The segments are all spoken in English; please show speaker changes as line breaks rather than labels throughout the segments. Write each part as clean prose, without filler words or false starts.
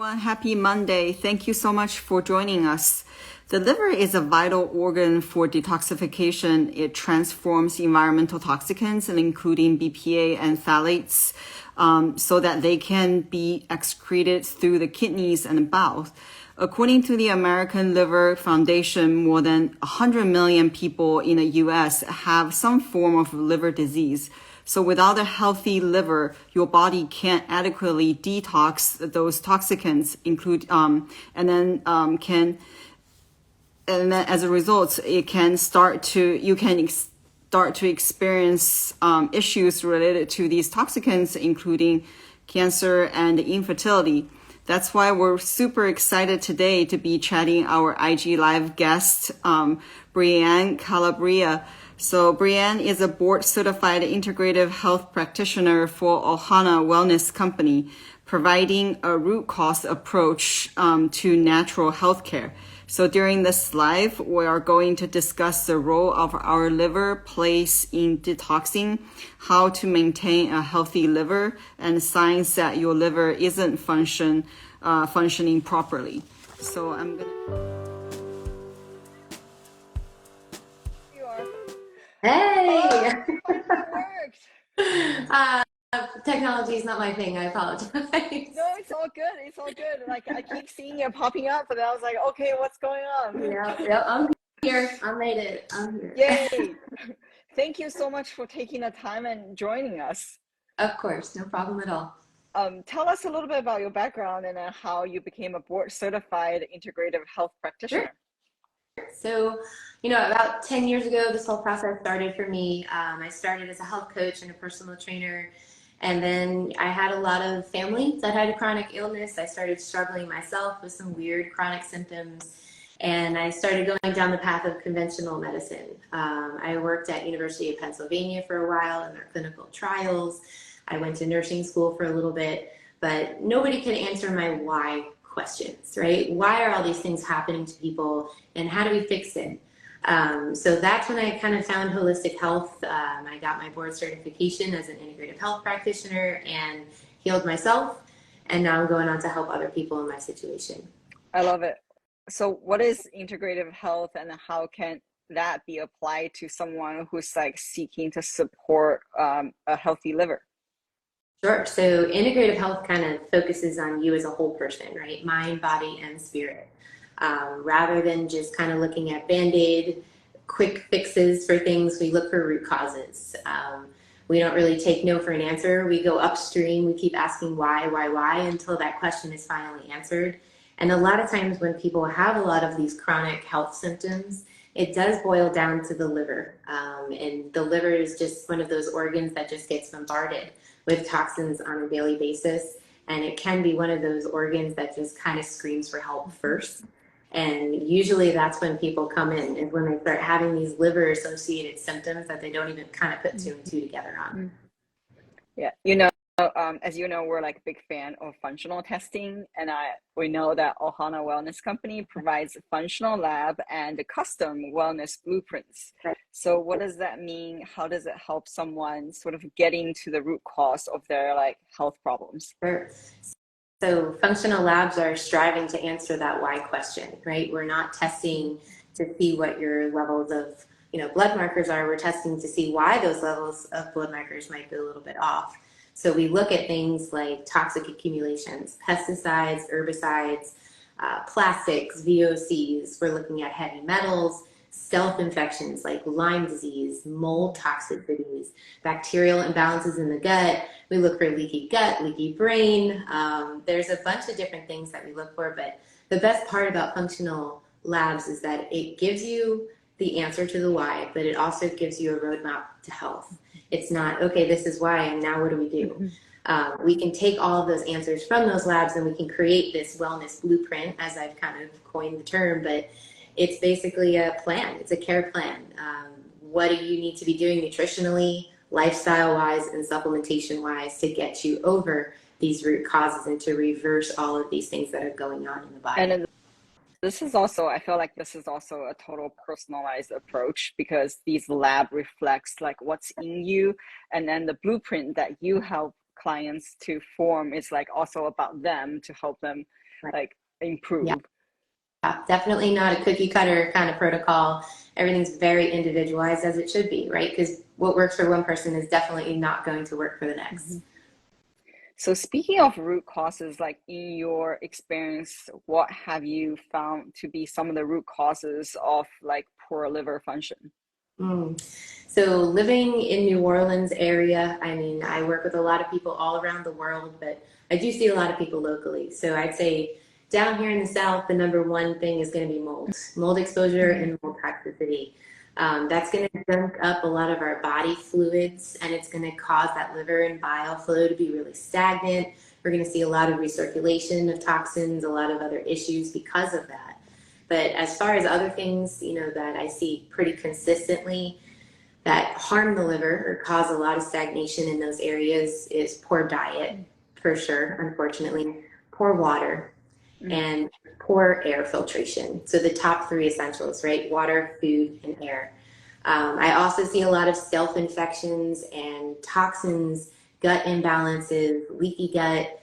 everyone. Happy Monday. Thank you so much for joining us. The liver is a vital organ for detoxification. It transforms environmental toxicants, and including BPA and phthalates, so that they can be excreted through the kidneys and bowels. According to the American Liver Foundation, more than 100 million people in the US have some form of liver disease. So without a healthy liver, your body can't adequately detox those toxicants, and then as a result, you can start to experience issues related to these toxicants, including cancer and infertility. That's why we're super excited today to be chatting our IG Live guest, Brianne Calabria. So Brianne is a board-certified integrative health practitioner for Ohana Wellness Company, providing a root cause approach to natural healthcare. So during this live, we are going to discuss the role of our liver plays in detoxing, how to maintain a healthy liver, and signs that your liver isn't functioning properly. So I'm gonna.
Hey!
Oh, it worked.
Technology is not my thing. I apologize.
No, it's all good. It's all good. Like I keep seeing it popping up, and I was like, okay, what's going on?
Yeah, I'm here. I made it. I'm here.
Yay! Thank you so much for taking the time and joining us.
Of course, no problem at all.
Tell us a little bit about your background and how you became a board-certified integrative health practitioner.
Sure. So, about 10 years ago, this whole process started for me. I started as a health coach and a personal trainer. And then I had a lot of family that had a chronic illness. I started struggling myself with some weird chronic symptoms. And I started going down the path of conventional medicine. I worked at University of Pennsylvania for a while in their clinical trials. I went to nursing school for a little bit, but nobody could answer my why questions, right? Why are all these things happening to people, and how do we fix it? So that's when I kind of found holistic health. I got my board certification as an integrative health practitioner and healed myself. And now I'm going on to help other people in my situation.
I love it. So what is integrative health, and how can that be applied to someone who's like seeking to support a healthy liver?
Sure. So integrative health kind of focuses on you as a whole person, right? Mind, body, and spirit. Rather than just kind of looking at Band-Aid, quick fixes for things, we look for root causes. We don't really take no for an answer. We go upstream. We keep asking why, until that question is finally answered. And a lot of times when people have a lot of these chronic health symptoms, it does boil down to the liver. And the liver is just one of those organs that just gets bombarded with toxins on a daily basis. And it can be one of those organs that just kind of screams for help first. And usually that's when people come in, is when they start having these liver associated symptoms that they don't even kind of put two and two together on.
Yeah, as you know, we're like a big fan of functional testing, and we know that Ohana Wellness Company provides functional lab and custom wellness blueprints.
Right.
So what does that mean? How does it help someone sort of getting to the root cause of their like health problems?
Sure. So functional labs are striving to answer that why question, right? We're not testing to see what your levels of blood markers are. We're testing to see why those levels of blood markers might be a little bit off. So we look at things like toxic accumulations, pesticides, herbicides, plastics, VOCs. We're looking at heavy metals, self-infections like Lyme disease, mold toxicities, bacterial imbalances in the gut. We look for leaky gut, leaky brain. There's a bunch of different things that we look for, but the best part about functional labs is that it gives you the answer to the why, but it also gives you a roadmap to health. It's not, okay, this is why, and now what do we do? We can take all of those answers from those labs, and we can create this wellness blueprint, as I've kind of coined the term, but it's basically a plan. It's a care plan. What do you need to be doing nutritionally, lifestyle-wise, and supplementation-wise to get you over these root causes and to reverse all of these things that are going on in the body?
And this is also, I feel like this is also a total personalized approach, because these lab reflects like what's in you, and then the blueprint that you help clients to form is like also about them to help them like improve.
Yeah. Definitely not a cookie cutter kind of protocol. Everything's very individualized, as it should be, right? Because what works for one person is definitely not going to work for the next.
Mm-hmm. So speaking of root causes, like in your experience, what have you found to be some of the root causes of like poor liver function?
So living in New Orleans area, I mean, I work with a lot of people all around the world, but I do see a lot of people locally. So I'd say down here in the South, the number one thing is going to be mold exposure and mold toxicity. That's going to junk up a lot of our body fluids, and it's going to cause that liver and bile flow to be really stagnant. We're going to see a lot of recirculation of toxins, a lot of other issues because of that. But as far as other things, you know, that I see pretty consistently that harm the liver or cause a lot of stagnation in those areas is poor diet, for sure, unfortunately, poor water, and poor air filtration. So the top three essentials, right? Water, food, and air. I also see a lot of self-infections and toxins, gut imbalances, leaky gut.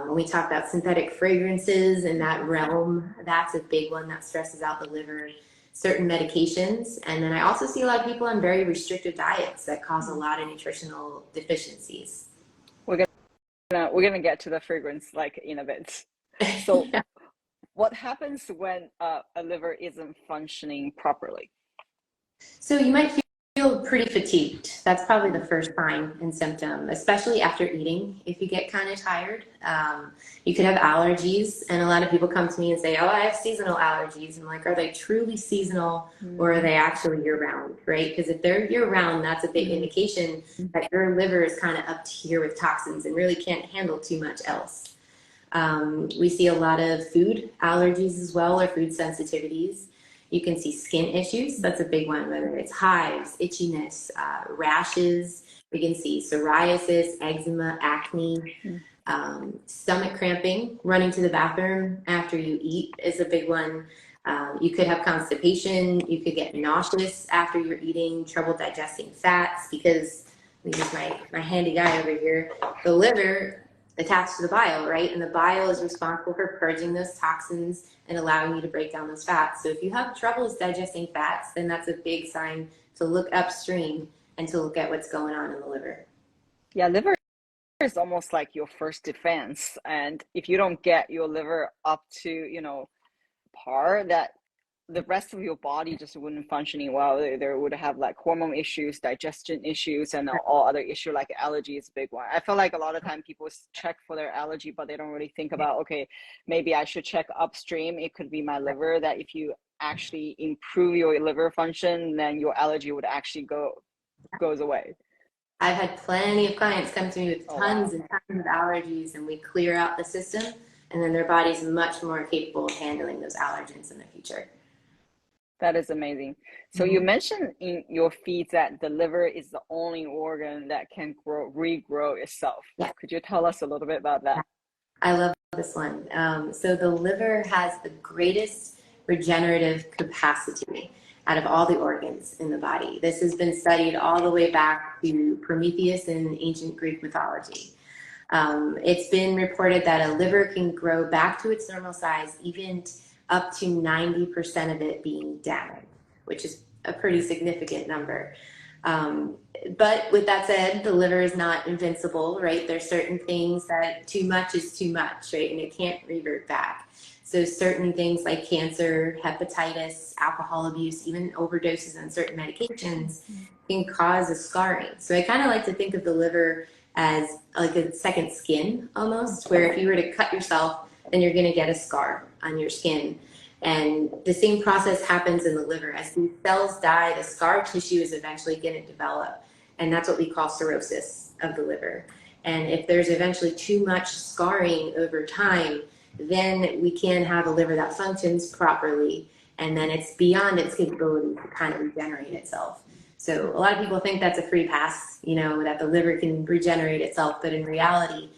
When we talk about synthetic fragrances in that realm, that's a big one that stresses out the liver. Certain medications, and then I also see a lot of people on very restrictive diets that cause a lot of nutritional deficiencies.
We're gonna get to the fragrance like in a bit. So yeah. What happens when a liver isn't functioning properly?
So you might feel pretty fatigued. That's probably the first sign and symptom, especially after eating. If you get kind of tired, you could have allergies, and a lot of people come to me and say, oh, I have seasonal allergies. I'm like, are they truly seasonal or are they actually year-round, right? Because if they're year-round, that's a big indication that your liver is kind of up to here with toxins and really can't handle too much else. We see a lot of food allergies as well, or food sensitivities. You can see skin issues. That's a big one, whether it's hives, itchiness, rashes. We can see psoriasis, eczema, acne, stomach cramping. Running to the bathroom after you eat is a big one. You could have constipation. You could get nauseous after you're eating, trouble digesting fats, because this is my handy guy over here. The liver attached to the bile, right? And the bile is responsible for purging those toxins and allowing you to break down those fats. So if you have troubles digesting fats, then that's a big sign to look upstream and to look at what's going on in the liver.
Yeah, liver is almost like your first defense. And if you don't get your liver up to, you know, par, that the rest of your body just wouldn't functioning well. There would have like hormone issues, digestion issues, and all other issues like allergy is a big one. I feel like a lot of time people check for their allergy, but they don't really think about, okay, maybe I should check upstream. It could be my liver, that if you actually improve your liver function, then your allergy would actually goes away.
I've had plenty of clients come to me with tons and tons of allergies, and we clear out the system, and then their body's much more capable of handling those allergens in the future.
That is amazing. So you mentioned in your feeds that the liver is the only organ that can regrow itself. Yeah. Could you tell us a little bit about that?
I love this one. So the liver has the greatest regenerative capacity out of all the organs in the body. This has been studied all the way back to Prometheus in ancient Greek mythology. It's been reported that a liver can grow back to its normal size, even up to 90% of it being damaged, which is a pretty significant number. But with that said, the liver is not invincible, right? There's certain things that too much is too much, right? And it can't revert back. So certain things like cancer, hepatitis, alcohol abuse, even overdoses on certain medications can cause a scarring. So I kind of like to think of the liver as like a second skin almost, where if you were to cut yourself, then you're going to get a scar on your skin. And the same process happens in the liver. As these cells die, the scar tissue is eventually going to develop. And that's what we call cirrhosis of the liver. And if there's eventually too much scarring over time, then we can have a liver that functions properly. And then it's beyond its capability to kind of regenerate itself. So a lot of people think that's a free pass, you know, that the liver can regenerate itself. But in reality,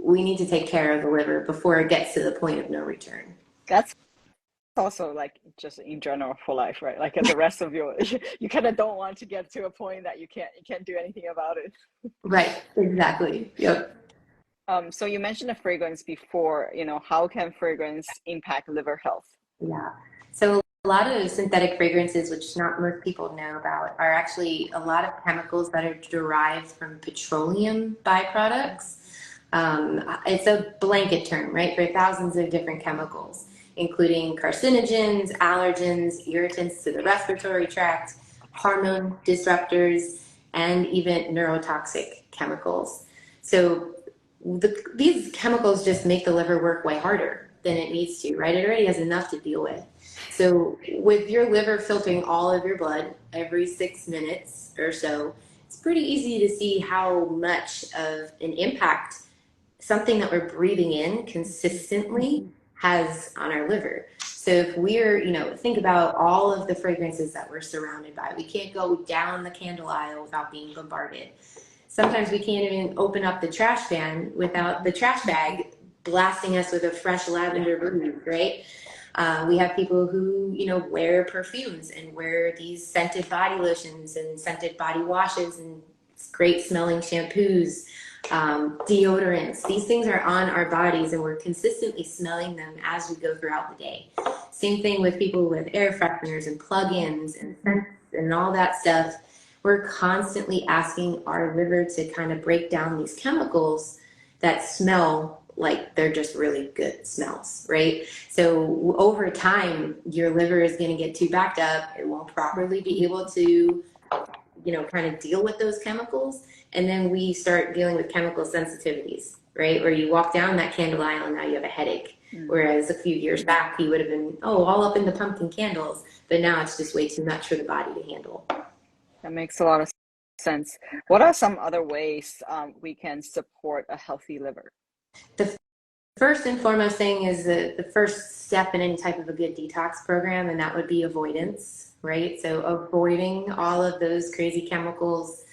we need to take care of the liver before it gets to the point of no return.
That's also like just in general for life, right? Like the rest of your, you kind of don't want to get to a point that you can't do anything about it.
Right, exactly. Yep.
So you mentioned a fragrance before, how can fragrance impact liver health?
Yeah. So a lot of synthetic fragrances, which not most people know about, are actually a lot of chemicals that are derived from petroleum byproducts. It's a blanket term, right, for thousands of different chemicals, including carcinogens, allergens, irritants to the respiratory tract, hormone disruptors, and even neurotoxic chemicals. So these chemicals just make the liver work way harder than it needs to, right? It already has enough to deal with. So with your liver filtering all of your blood every 6 minutes or so, it's pretty easy to see how much of an impact something that we're breathing in consistently has on our liver. So if we're, think about all of the fragrances that we're surrounded by. We can't go down the candle aisle without being bombarded. Sometimes we can't even open up the trash can without the trash bag blasting us with a fresh lavender breeze, right? We have people who, wear perfumes and wear these scented body lotions and scented body washes and great smelling shampoos, deodorants. These things are on our bodies and we're consistently smelling them as we go throughout the day. Same thing with people with air fresheners and plug-ins and scents and all that stuff. We're constantly asking our liver to kind of break down these chemicals that smell like they're just really good smells, right? So over time, your liver is going to get too backed up. It won't properly be able to, kind of deal with those chemicals. And then we start dealing with chemical sensitivities, right? Where you walk down that candle aisle and now you have a headache. Whereas a few years back, you would have been, all up in the pumpkin candles. But now it's just way too much for the body to handle.
That makes a lot of sense. What are some other ways we can support a healthy liver?
The first and foremost thing is the first step in any type of a good detox program, and that would be avoidance, right? So avoiding all of those crazy chemicals,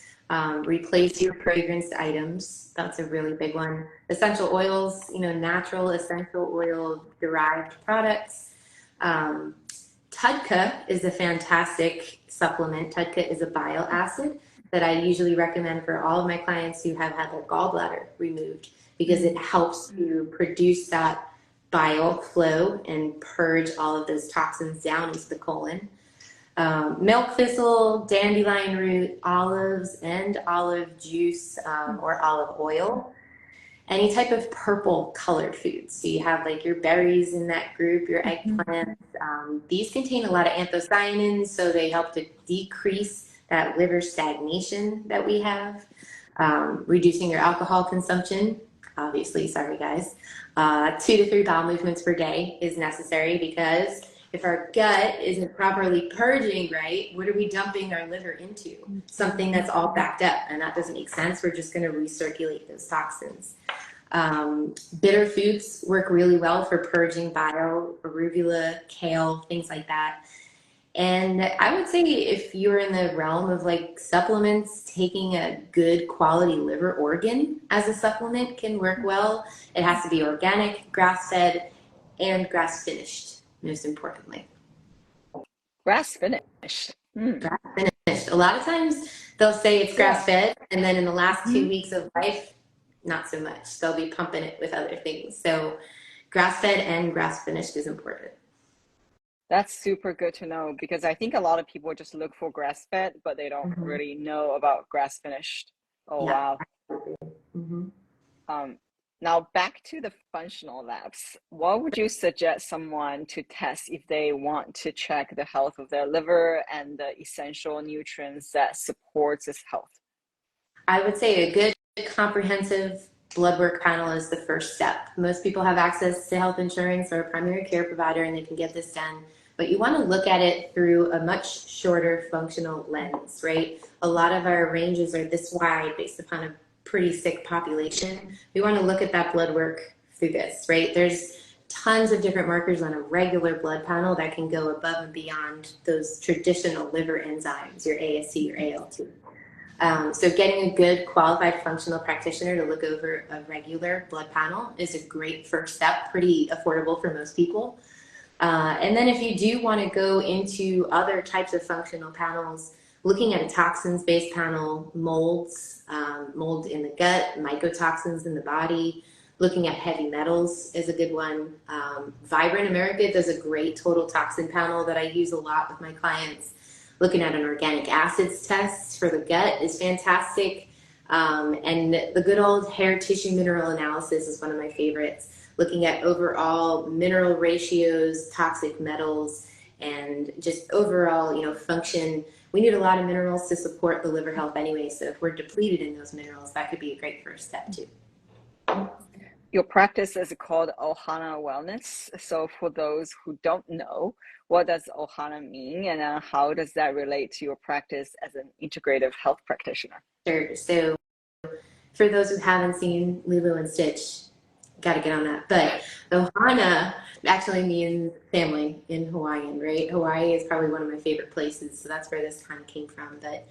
replace your fragranced items. That's a really big one. Essential oils, natural essential oil derived products. TUDCA is a fantastic supplement. TUDCA is a bile acid that I usually recommend for all of my clients who have had their gallbladder removed because it helps to produce that bile flow and purge all of those toxins down into the colon. Milk thistle, dandelion root, olives, and olive juice or olive oil. Any type of purple colored foods. So you have like your berries in that group, your eggplants. These contain a lot of anthocyanins, so they help to decrease that liver stagnation that we have. Reducing your alcohol consumption. Obviously, sorry guys. 2 to 3 bowel movements per day is necessary because if our gut isn't properly purging right, what are we dumping our liver into? Something that's all backed up, and that doesn't make sense. We're just going to recirculate those toxins. Bitter foods work really well for purging bile, arugula, kale, things like that. And I would say if you're in the realm of like supplements, taking a good quality liver organ as a supplement can work well. It has to be organic, grass-fed, and grass-finished, most importantly.
Grass-finished.
Grass-finished. A lot of times they'll say it's grass-fed, and then in the last 2 weeks of life, not so much. They'll be pumping it with other things. So grass-fed and grass-finished is important.
That's super good to know because I think a lot of people just look for grass-fed, but they don't really know about grass-finished. Oh,
Yeah.
wow. Now back to the functional labs. What would you suggest someone to test if they want to check the health of their liver and the essential nutrients that supports its health?
I would say a good comprehensive blood work panel is the first step. Most people have access to health insurance or a primary care provider and they can get this done. But you want to look at it through a much shorter functional lens, right? A lot of our ranges are this wide based upon a pretty sick population. We want to look at that blood work through this, right? There's tons of different markers on a regular blood panel that can go above and beyond those traditional liver enzymes, your AST, your ALT. So getting a good qualified functional practitioner to look over a regular blood panel is a great first step, pretty affordable for most people. And then if you do want to go into other types of functional panels, looking at a toxins-based panel, molds, mold in the gut, mycotoxins in the body, looking at heavy metals is a good one. Vibrant America does a great total toxin panel that I use a lot with my clients. Looking at an organic acids test for the gut is fantastic. And the good old hair tissue mineral analysis is one of my favorites. Looking at overall mineral ratios, toxic metals, and just overall, function. We need a lot of minerals to support the liver health anyway. So if we're depleted in those minerals, that could be a great first step too.
Your practice is called Ohana Wellness. So for those who don't know, what does Ohana mean, and how does that relate to your practice as an integrative health practitioner?
Sure. So for those who haven't seen Lilo and Stitch, got to get on that. But Ohana actually means family in Hawaiian, right? Hawaii is probably one of my favorite places, so that's where this kind of came from. But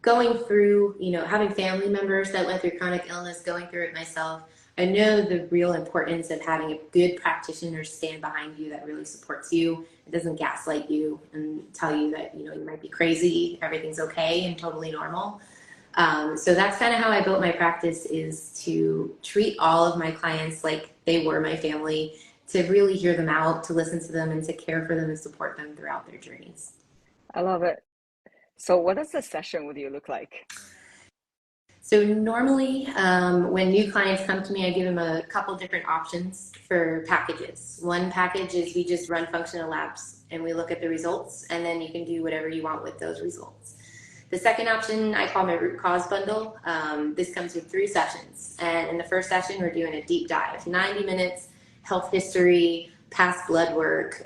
going through, having family members that went through chronic illness, going through it myself, I know the real importance of having a good practitioner stand behind you that really supports you. It doesn't gaslight you and tell you that, you might be crazy, everything's okay and totally normal. So that's kind of how I built my practice, is to treat all of my clients like they were my family, to really hear them out, to listen to them, and to care for them and support them throughout their journeys.
I love it. So what does a session with you look like?
So normally when new clients come to me, I give them a couple different options for packages. One package is we just run functional labs and we look at the results, and then you can do whatever you want with those results. The second option I call my root cause bundle. This comes with 3 sessions. And in the first session, we're doing a deep dive, 90 minutes, health history, past blood work.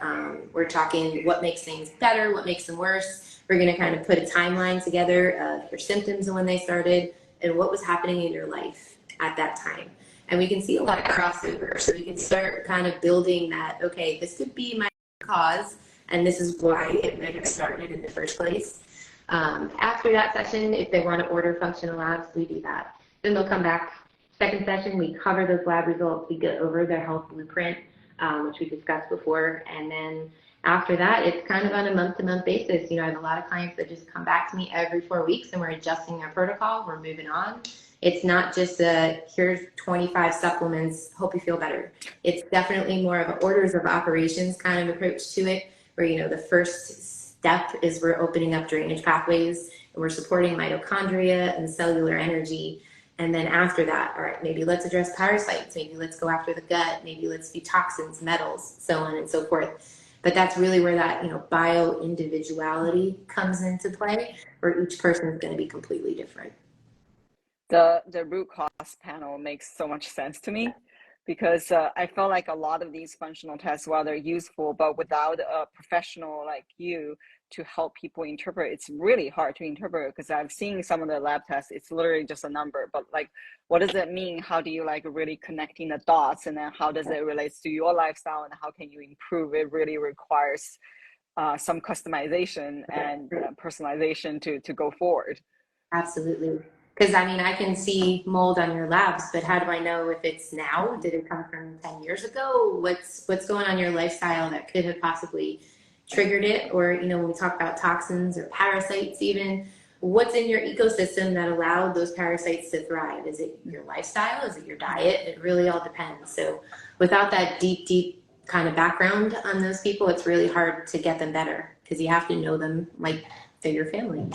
We're talking what makes things better, what makes them worse. We're going to kind of put a timeline together of your symptoms and when they started and what was happening in your life at that time. And we can see a lot of crossover. So we can start kind of building that, okay, this could be my cause, and this is why it might have started in the first place. After that session, if they want to order functional labs, we do that. Then they'll come back. Second session, we cover those lab results. We go over their health blueprint, which we discussed before. And then after that, it's kind of on a month-to-month basis. I have a lot of clients that just come back to me every 4 weeks, and we're adjusting our protocol. We're moving on. It's not just here's 25 supplements, hope you feel better. It's definitely more of an orders of operations kind of approach to it, where, the first step is we're opening up drainage pathways, and we're supporting mitochondria and cellular energy. And then after that, all right, maybe let's address parasites. Maybe let's go after the gut. Maybe let's do toxins, metals, so on and so forth. But that's really where that, bio-individuality comes into play, where each person is going to be completely different.
The root cause panel makes so much sense to me, because I felt like a lot of these functional tests, while they're useful, but without a professional like you to help people interpret, it's really hard to interpret, because I've seen some of the lab tests, it's literally just a number, but like, what does it mean? How do you really connecting the dots, and then how does it relate to your lifestyle, and how can you improve? It really requires some customization and personalization to go forward.
Absolutely. Because I can see mold on your labs, but how do I know if it's now? Did it come from 10 years ago? What's going on in your lifestyle that could have possibly triggered it? Or, when we talk about toxins or parasites even, what's in your ecosystem that allowed those parasites to thrive? Is it your lifestyle? Is it your diet? It really all depends. So without that deep kind of background on those people, it's really hard to get them better, because you have to know them like they're your family.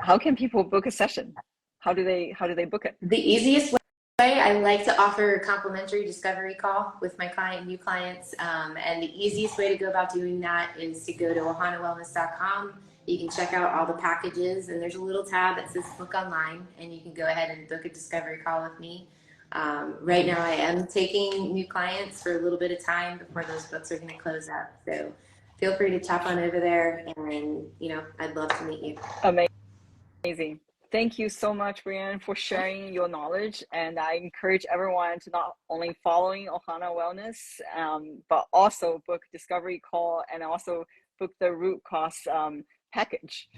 How can people book a session? How do they book it?
The easiest way, I like to offer a complimentary discovery call with my new clients. And the easiest way to go about doing that is to go to ohanawellness.com. You can check out all the packages, and there's a little tab that says book online, and you can go ahead and book a discovery call with me. Right now I am taking new clients for a little bit of time before those books are going to close up. So feel free to chop on over there, and I'd love to meet you.
Amazing. Thank you so much, Brianne, for sharing your knowledge. And I encourage everyone to not only following Ohana Wellness, but also book discovery call, and also book the root cause package.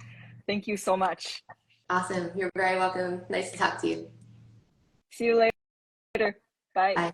Thank you so much.
Awesome. You're very welcome. Nice to talk to you.
See you later. Bye.
Bye.